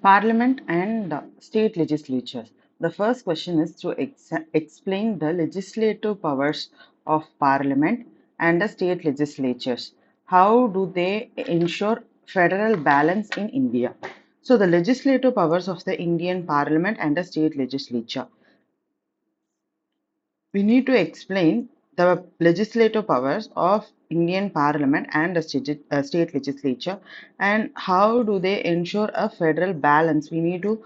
Parliament and state legislatures. The first question is to explain the legislative powers of Parliament and the state legislatures. How do they ensure federal balance in India? So, the legislative powers of the Indian Parliament and the state legislature. We need to explain the legislative powers of Indian Parliament and the state legislature and how do they ensure a federal balance. We need to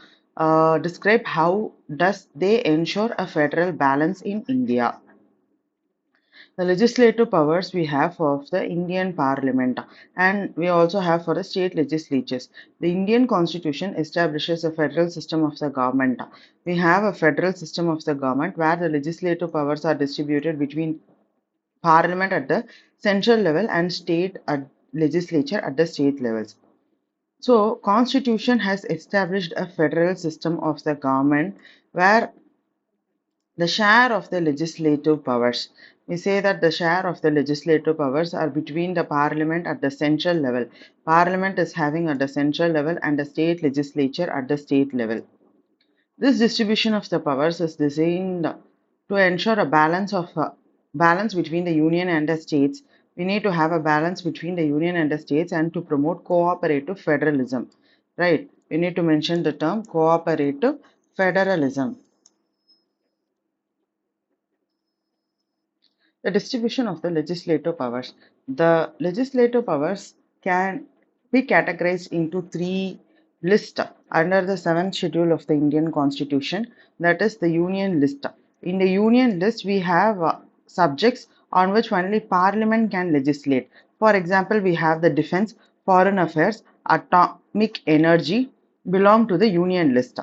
describe how does they ensure a federal balance in India. The legislative powers we have of the Indian Parliament and we also have for the state legislatures. The Indian Constitution establishes a federal system of the government. We have a federal system of the government where the legislative powers are distributed between Parliament at the central level and state legislature at the state levels. So, Constitution has established a federal system of the government where the share of the legislative powers. We say that the share of the legislative powers are between the parliament at the central level. Parliament is having at the central level and the state legislature at the state level. This distribution of the powers is designed to ensure a balance between the union and the states. We need to have a balance between the union and the states and to promote cooperative federalism. Right? We need to mention the term cooperative federalism. The distribution of the legislative powers. The legislative powers can be categorized into three lists under the seventh schedule of the Indian Constitution, that is the Union list. In the Union list, we have subjects on which only Parliament can legislate. For example, we have the defense, foreign affairs, atomic energy belong to the Union list.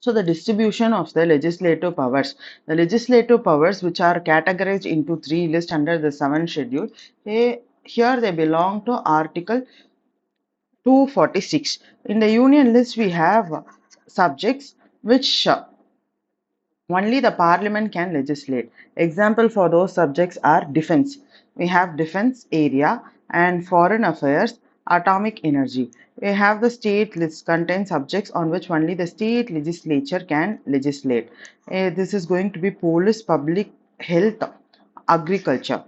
So the distribution of the legislative powers. The legislative powers which are categorized into three lists under the seventh schedule, here they belong to Article 246. In the Union list we have subjects which only the parliament can legislate. Example for those subjects are defense. We have defense area and foreign affairs, atomic energy. We have the state list contains subjects on which only the state legislature can legislate. This is going to be police, public health, agriculture.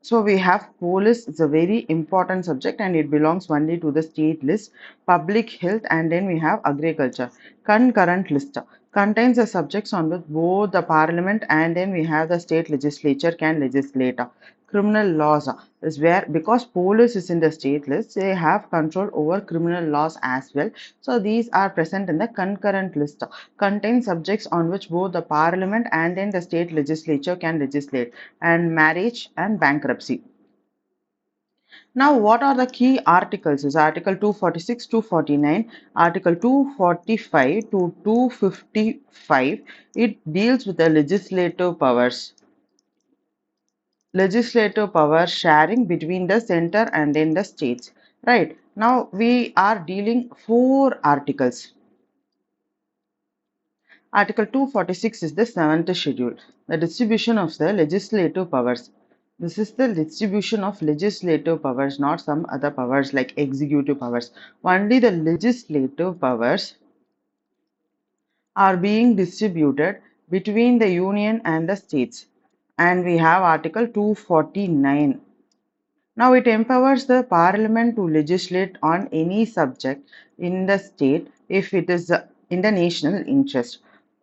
So we have police is a very important subject and it belongs only to the state list, public health, and then we have agriculture. Concurrent list contains the subjects on which both the parliament and then we have the state legislature can legislate. Criminal laws is where because police is in the state list, they have control over criminal laws as well. So these are present in the concurrent list. Contains subjects on which both the parliament and then the state legislature can legislate, and marriage and bankruptcy. Now, what are the key articles? Is Article 246, 249, Article 245 to 255. It deals with the legislative powers. Legislative power sharing between the center and then the states. Right. Now, we are dealing four articles. Article 246 is the seventh schedule, the distribution of the legislative powers. This is the distribution of legislative powers, not some other powers like executive powers. Only the legislative powers are being distributed between the union and the states. And we have Article 249. Now it empowers the parliament to legislate on any subject in the state if it is in the national interest,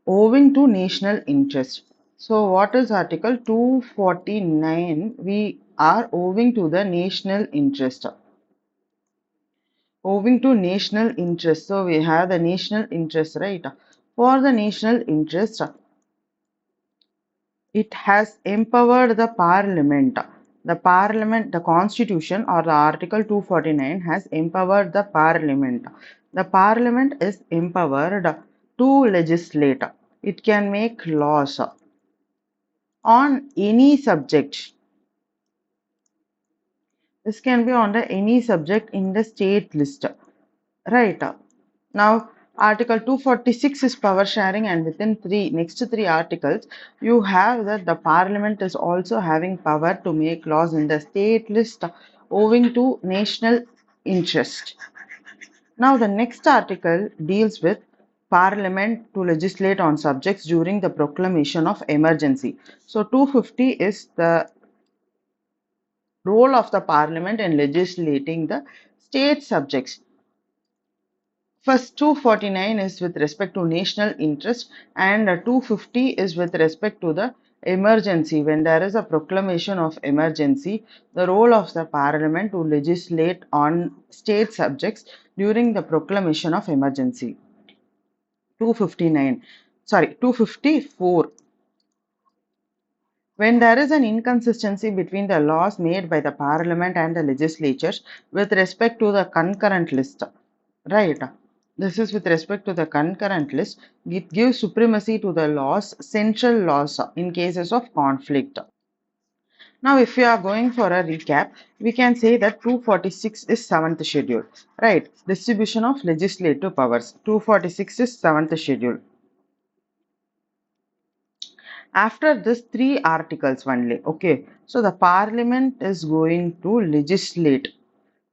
owing to national interest. So what is Article 249? We are owing to the national interest. Owing to national interest. So we have the national interest, right? For the national interest, it has empowered the parliament. The constitution or the article 249 has empowered the parliament. The parliament is empowered to legislate. It can make laws on any subject. This can be on the any subject in the state list. Right. Now, Article 246 is power sharing, and within next three articles, you have that the Parliament is also having power to make laws in the state list owing to national interest. Now, the next article deals with Parliament to legislate on subjects during the proclamation of emergency. So, 250 is the role of the Parliament in legislating the state subjects. First, 249 is with respect to national interest, and 250 is with respect to the emergency. When there is a proclamation of emergency, the role of the Parliament to legislate on state subjects during the proclamation of emergency. 259, sorry, 254. When there is an inconsistency between the laws made by the Parliament and the legislatures with respect to the concurrent list, right? This is with respect to the concurrent list. It gives supremacy to the laws, central laws, in cases of conflict. Now, if we are going for a recap, we can say that 246 is 7th schedule, right? Distribution of legislative powers. 246 is 7th schedule. After this, three articles only. Okay, so the Parliament is going to legislate.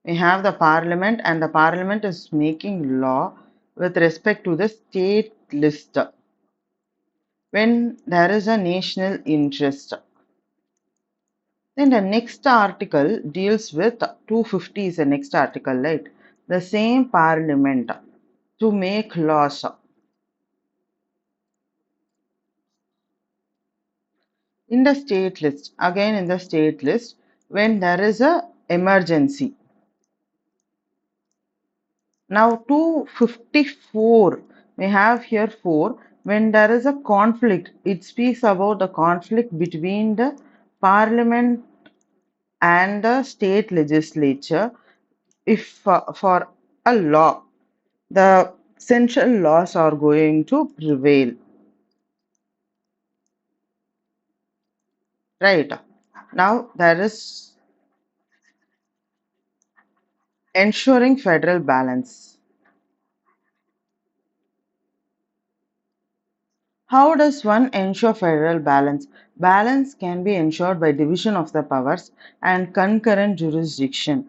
We have the Parliament, and the Parliament is making law with respect to the state list when there is a national interest. Then the next article deals with 250 is the next article, right? The same Parliament to make laws. In the state list, again in the state list, when there is a emergency. Now 254, we have here 4. When there is a conflict, it speaks about the conflict between the Parliament and the state legislature. If for a law, the central laws are going to prevail, right? Now there is ensuring federal balance. How does one ensure federal balance? Balance can be ensured by division of the powers and concurrent jurisdiction.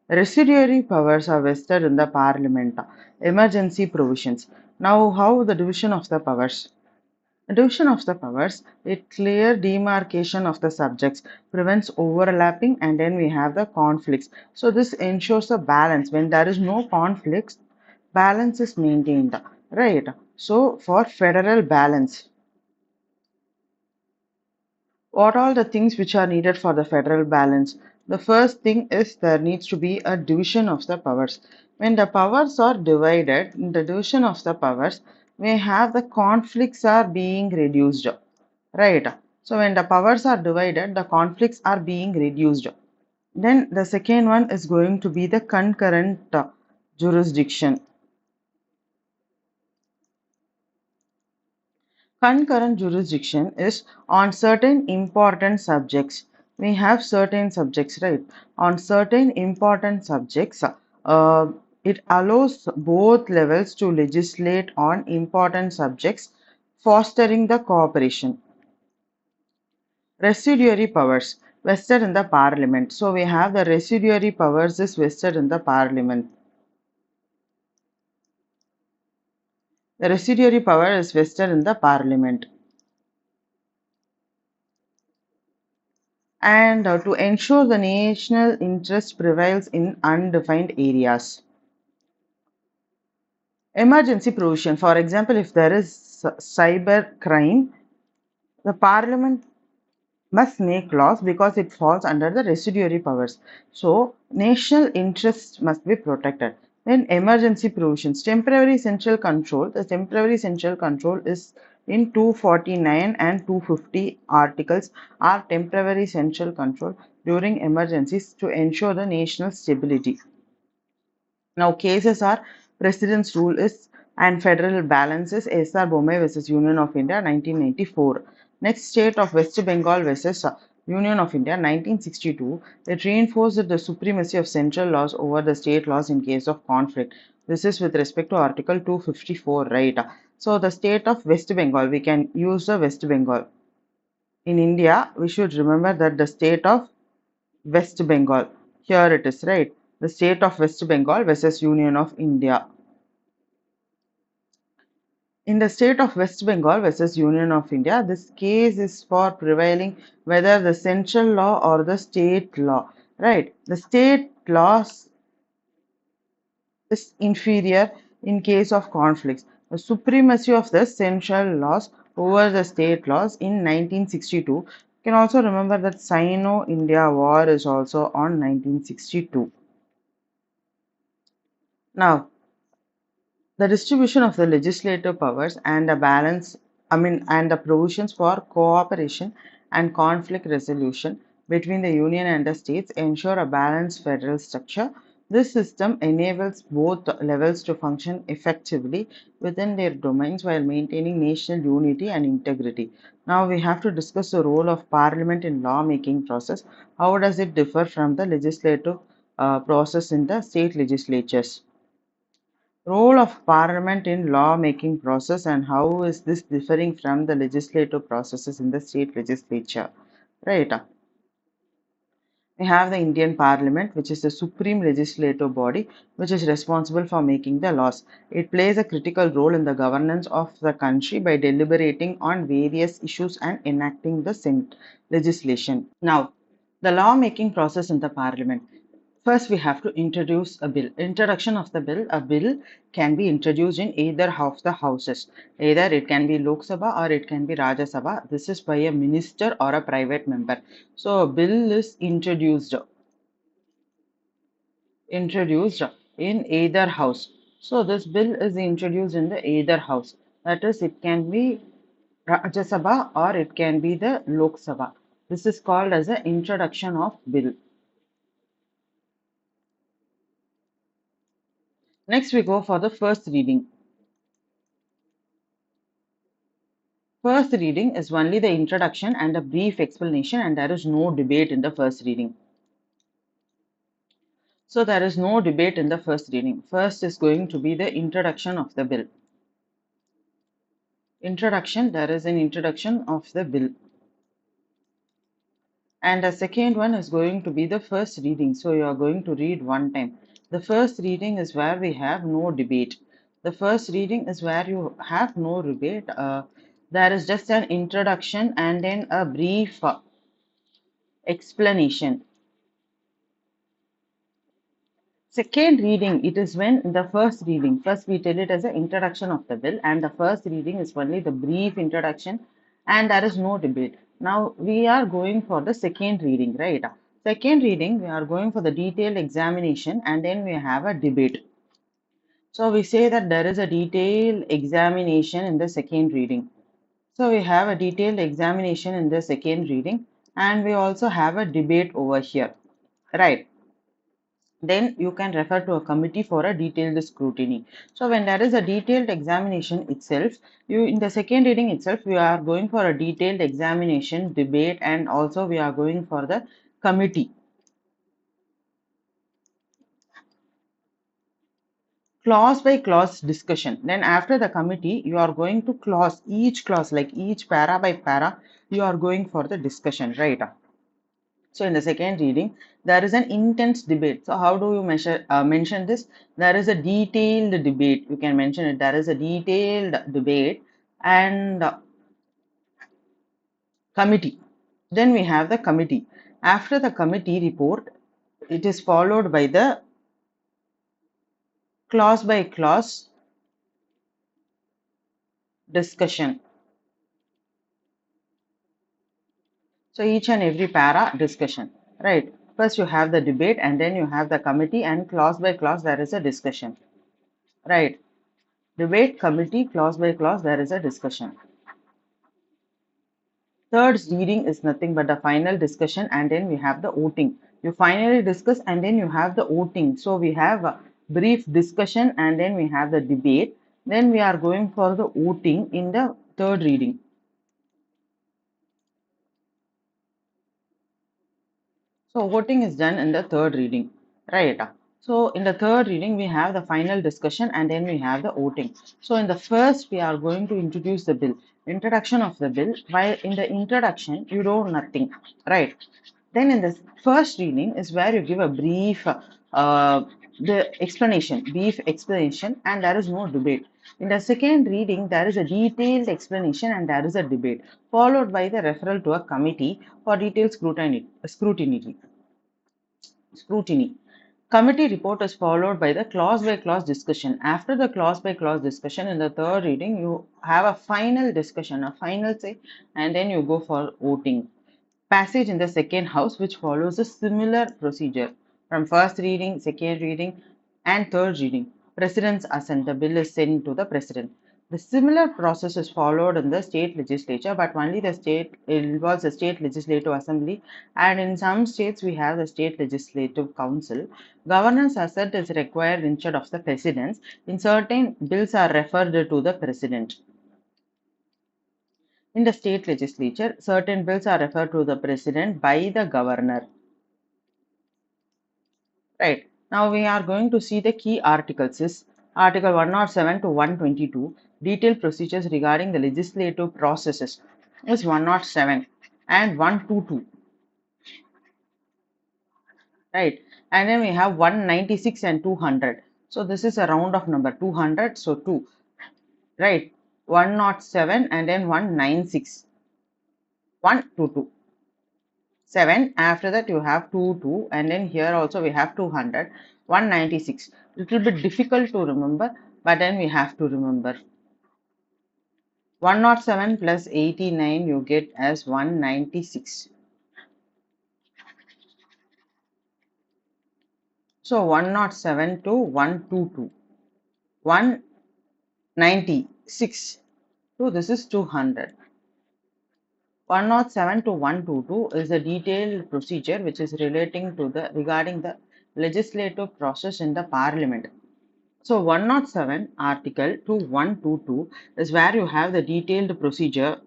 Residuary powers are vested in the Parliament. Emergency provisions. Now, how the division of the powers? The division of the powers, a clear demarcation of the subjects, prevents overlapping, and then we have the conflicts. So this ensures a balance. When there is no conflicts, balance is maintained, right? So for federal balance, what are the things which are needed for the federal balance? The first thing is there needs to be a division of the powers. When the powers are divided, in the division of the powers, we have the conflicts are being reduced, right? So when the powers are divided, the conflicts are being reduced. Then the second one is going to be the concurrent jurisdiction. Concurrent jurisdiction is on certain important subjects. We have certain subjects, right? On certain important subjects, it allows both levels to legislate on important subjects, fostering the cooperation. Residuary powers vested in the Parliament. So we have the residuary powers is vested in the Parliament. The residuary power is vested in the Parliament. And to ensure the national interest prevails in undefined areas. Emergency provision. For example, if there is cyber crime, the Parliament must make laws because it falls under the residuary powers. So, national interests must be protected. Then emergency provisions, temporary central control. The temporary central control is in 249 and 250 articles are temporary central control during emergencies to ensure the national stability. Now, cases are President's Rule is and Federal Balances, S.R. Bommai versus Union of India, 1994. Next, State of West Bengal versus Union of India, 1962. It reinforced the supremacy of central laws over the state laws in case of conflict. This is with respect to Article 254, right? So, the state of West Bengal, we can use the West Bengal. In India, we should remember that the state of West Bengal, here it is, right? the state of West Bengal versus Union of India. In the state of West Bengal versus Union of India, this case is for prevailing whether the central law or the state law. Right? The state laws is inferior in case of conflicts. The supremacy of the central laws over the state laws in 1962. You can also remember that Sino-India War is also on 1962. Now, the distribution of the legislative powers and the balance, and the provisions for cooperation and conflict resolution between the union and the states ensure a balanced federal structure. This system enables both levels to function effectively within their domains while maintaining national unity and integrity. Now we have to discuss the role of parliament in lawmaking process. How does it differ from the legislative process in the state legislatures? Role of parliament in law-making process, and how is this differing from the legislative processes in the state legislature? Right. We have the Indian Parliament, which is the supreme legislative body which is responsible for making the laws. It plays a critical role in the governance of the country by deliberating on various issues and enacting the legislation. Now, the law-making process in the Parliament. First, we have to introduce a bill. Introduction of the bill. A bill can be introduced in either of the houses. Either it can be Lok Sabha or it can be Rajya Sabha. This is by a minister or a private member. So, a bill is introduced in either house. So, this bill is introduced in the either house. That is, it can be Rajya Sabha or it can be the Lok Sabha. This is called as the introduction of bill. Next, we go for the first reading. First reading is only the introduction and a brief explanation, and there is no debate in the first reading. So there is no debate in the first reading. First is going to be the introduction of the bill. Introduction, there is an introduction of the bill. And the second one is going to be the first reading. So you are going to read one time. The first reading is where we have no debate. The first reading is where you have no debate. There is just an introduction and then a brief explanation. Second reading, it is when the first reading. First, we tell it as an introduction of the bill, and the first reading is only the brief introduction, and there is no debate. Now, we are going for the second reading, right? Second reading, we are going for the detailed examination, and then we have a debate. So, we say that there is a detailed examination in the second reading. So, we have a detailed examination in the second reading, and we also have a debate over here, right? Then you can refer to a committee for a detailed scrutiny. So when there is a detailed examination itself, you in the second reading itself, we are going for a detailed examination, debate, and also we are going for the committee. Clause by clause discussion. Then after the committee, you are going to each clause, like each para by para, you are going for the discussion, right? So in the second reading, there is an intense debate. So how do you mention this? There is a detailed debate. You can mention it. There is a detailed debate and committee. Then we have the committee. After the committee report, it is followed by the clause by clause discussion. So each and every para discussion, right? First you have the debate and then you have the committee, and clause by clause there is a discussion, right? Debate, committee, clause by clause there is a discussion. Third reading is nothing but the final discussion, and then we have the voting. You finally discuss and then you have the voting. So we have a brief discussion and then we have the debate. Then we are going for the voting in the third reading. So voting is done in the third reading, right? So in the third reading, we have the final discussion and then we have the voting. So in the first, we are going to introduce the bill, introduction of the bill. While in the introduction, you do nothing, right? Then in the first reading is where you give a brief uh, the explanation, brief explanation, and there is no debate. In the second reading, there is a detailed explanation and there is a debate, followed by the referral to a committee for detailed scrutiny. Committee report is followed by the clause by clause discussion. After the clause by clause discussion in the third reading, you have a final discussion, a final say, and then you go for voting. Passage in the second house, which follows a similar procedure from first reading, second reading, and third reading. President's assent. The bill is sent to the president. The similar process is followed in the state legislature, but only the state involves the state legislative assembly, and in some states we have the state legislative council. Governor's assent is required instead of the president's. In certain bills are referred to the president. In the state legislature, certain bills are referred to the president by the governor. Right. Now we are going to see the key articles is Article 107 to 122, detailed procedures regarding the legislative processes is 107 and 122. Right. And then we have 196 and 200. So this is a round of number 200. So 2. Right. 107 and then 196. 122. 7, after that you have 2 2, and then here also we have 200, 196. Little bit difficult to remember, but then we have to remember. 107 plus 89 you get as 196. So 107 to 122. 196. So this is 200. 107 to 122 is a detailed procedure which is relating to the regarding the legislative process in the parliament. So 107 article to 122 is where you have the detailed procedure.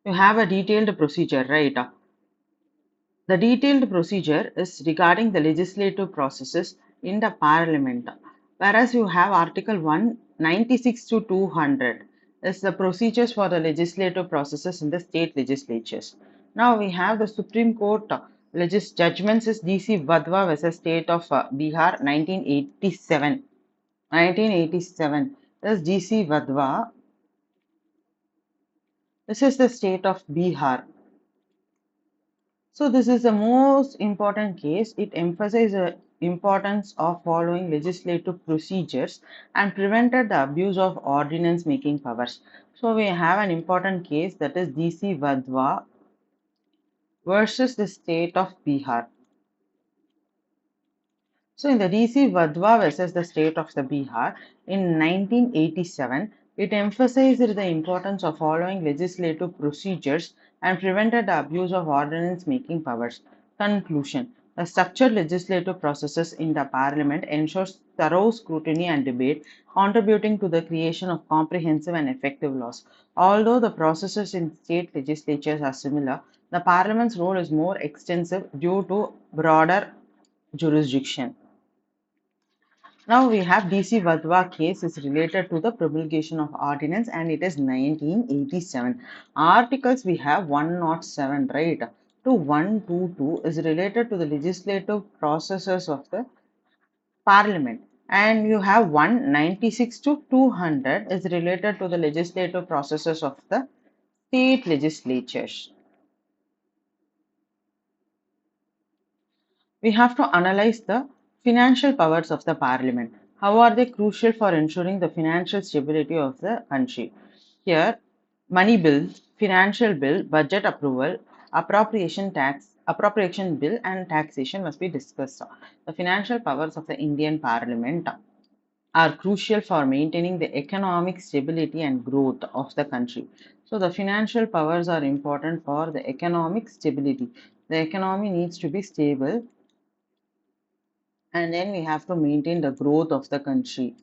You have a detailed procedure, right? The detailed procedure is regarding the legislative processes in the parliament. Whereas you have article 196 to 200 is the procedures for the legislative processes in the state legislatures. Now we have the Supreme Court judgments is DC Vadva versus State of Bihar 1987. 1987. This is GC Vadva. This is the state of Bihar. So this is the most important case. It emphasizes the importance of following legislative procedures and prevented the abuse of ordinance making powers. So we have an important case, that is DC Vadva versus the state of Bihar. So in the DC Vadva versus the state of the Bihar in 1987, it emphasized the importance of following legislative procedures and prevented the abuse of ordinance making powers. Conclusion. The structured legislative processes in the parliament ensures thorough scrutiny and debate, contributing to the creation of comprehensive and effective laws. Although the processes in state legislatures are similar, the parliament's role is more extensive due to broader jurisdiction. Now we have DC Vadva case is related to the promulgation of ordinance and it is 1987. Articles we have 107, right, to 122 is related to the legislative processes of the parliament, and you have 196 to 200 is related to the legislative processes of the state legislatures. We have to analyze the financial powers of the parliament. How are they crucial for ensuring the financial stability of the country? Here, money bill, financial bill, budget approval, appropriation bill, and taxation must be discussed. The financial powers of the Indian parliament are crucial for maintaining the economic stability and growth of the country. So the financial powers are important for the economic stability. The economy needs to be stable, and then we have to maintain the growth of the country.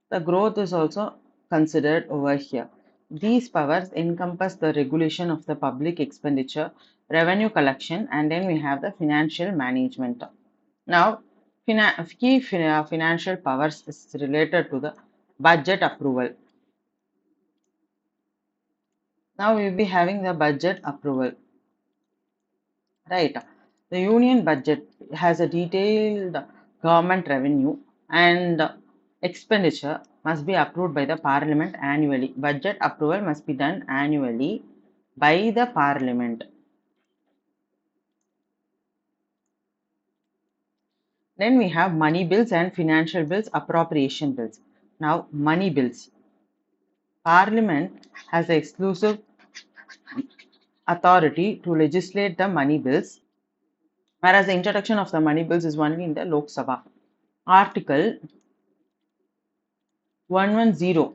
The growth is also considered over here. These powers encompass the regulation of the public expenditure, revenue collection, and then we have the financial management. Now, financial powers is related to the budget approval. Now we will be having the budget approval. right? The union budget has a detailed government revenue and expenditure must be approved by the parliament annually. Budget approval must be done annually by the parliament. Then we have money bills and financial bills, appropriation bills. Now, money bills. Parliament has the exclusive authority to legislate the money bills, whereas the introduction of the money bills is only in the Lok Sabha. Article 110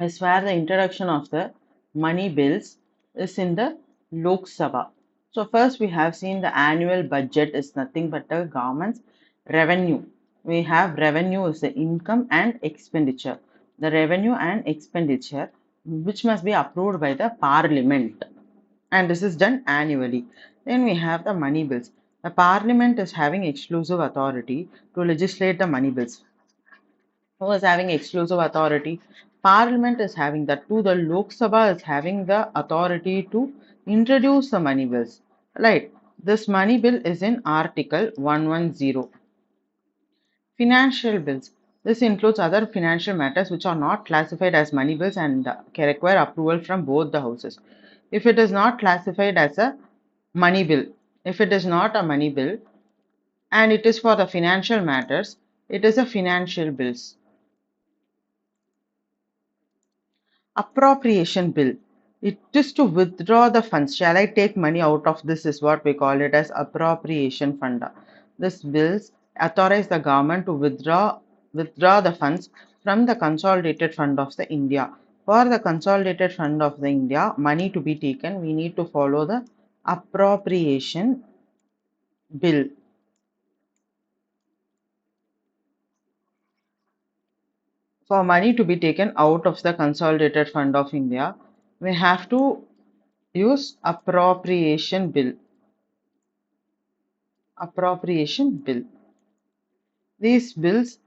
is where the introduction of the money bills is in the Lok Sabha. So first we have seen the annual budget is nothing but the government's revenue. We have revenue is the income and expenditure. The revenue and expenditure which must be approved by the parliament, and this is done annually. Then we have the money bills. The parliament is having exclusive authority to legislate the money bills. Who is having exclusive authority? Parliament is having that too. The Lok Sabha is having the authority to introduce the money bills. Right. This money bill is in Article 110. Financial bills. This includes other financial matters which are not classified as money bills and can require approval from both the houses. If it is not classified as a money bill, if it is not a money bill and it is for the financial matters, it is a financial bills. Appropriation bill. It is to withdraw the funds. Shall I take money out of this is what we call it as appropriation fund. This bills authorize the government to withdraw the funds from the consolidated fund of the India. For the consolidated fund of the India, money to be taken, we need to follow the appropriation bill. For money to be taken out of the consolidated fund of India, we have to use appropriation bill. Appropriation bill. These bills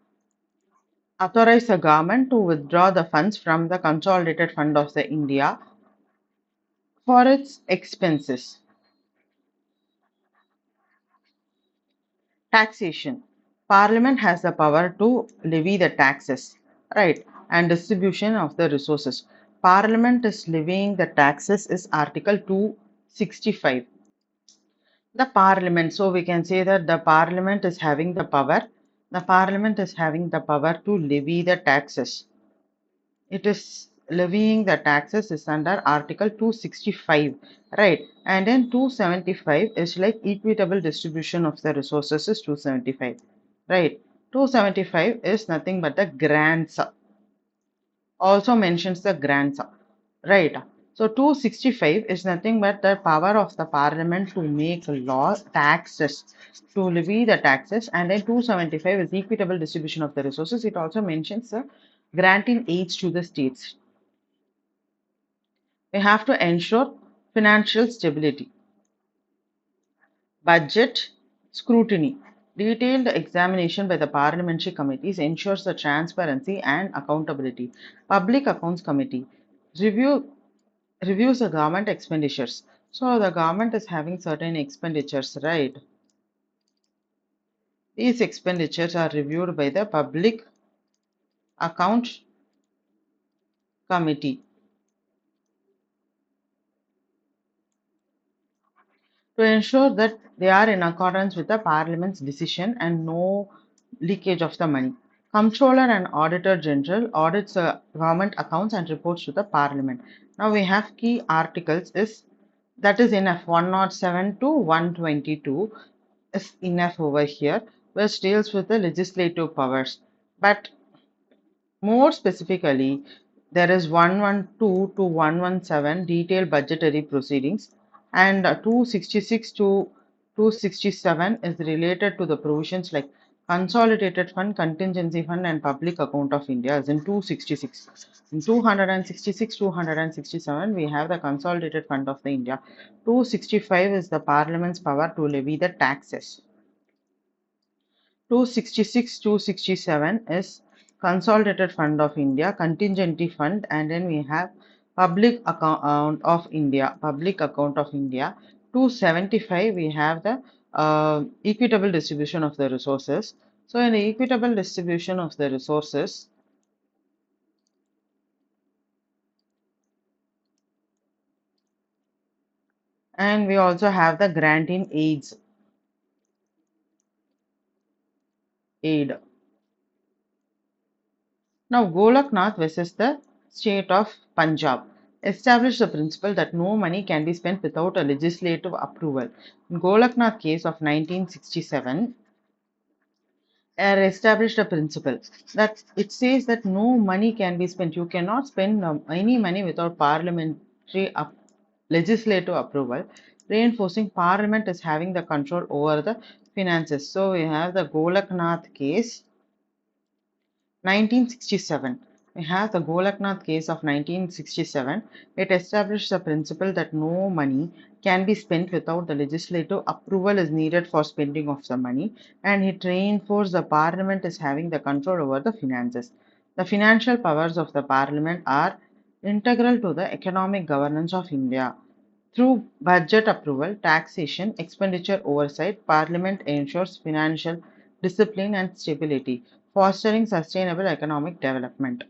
authorize the government to withdraw the funds from the consolidated fund of the India for its expenses. Taxation. Parliament has the power to levy the taxes, right, and distribution of the resources. Parliament is levying the taxes is Article 265. The parliament, so we can say that the parliament is having the power. The parliament is having the power to levy the taxes. It is levying the taxes is under Article 265, right? And then 275 is like equitable distribution of the resources is 275, right? 275 is nothing but the grants, also mentions the grants, right? So 265 is nothing but the power of the parliament to make law, taxes, to levy the taxes, and then 275 is equitable distribution of the resources. It also mentions the granting aids to the states. We have to ensure financial stability. Budget scrutiny. Detailed examination by the parliamentary committees ensures the transparency and accountability. Public Accounts Committee reviews the government expenditures. So the government is having certain expenditures, right? These expenditures are reviewed by the Public Account Committee to ensure that they are in accordance with the Parliament's decision and no leakage of the money. Comptroller and Auditor General audits the government accounts and reports to the Parliament. Now we have key articles is that is enough 107 to 122 is enough over here, which deals with the legislative powers. But more specifically, there is 112 to 117 detailed budgetary proceedings, and 266 to 267 is related to the provisions like Consolidated Fund, Contingency Fund, and Public Account of India is in 266. In 266, 267, we have the Consolidated Fund of the India. 265 is the Parliament's power to levy the taxes. 266, 267 is Consolidated Fund of India, Contingency Fund, and then we have Public Account of India. Public Account of India. 275, we have the equitable distribution of the resources. So in the equitable distribution of the resources, and we also have the granting aid. Now, Golaknath versus the state of Punjab established the principle that no money can be spent without a legislative approval. In Golaknath case of 1967, established a principle that it says that no money can be spent. You cannot spend any money without legislative approval, reinforcing Parliament is having the control over the finances. So we have the Golaknath case 1967. We have the Golaknath case of 1967. It established the principle that no money can be spent without the legislative approval is needed for spending of the money, and it reinforced the parliament is having the control over the finances. The financial powers of the parliament are integral to the economic governance of India. Through budget approval, taxation, expenditure oversight, Parliament ensures financial discipline and stability, fostering sustainable economic development.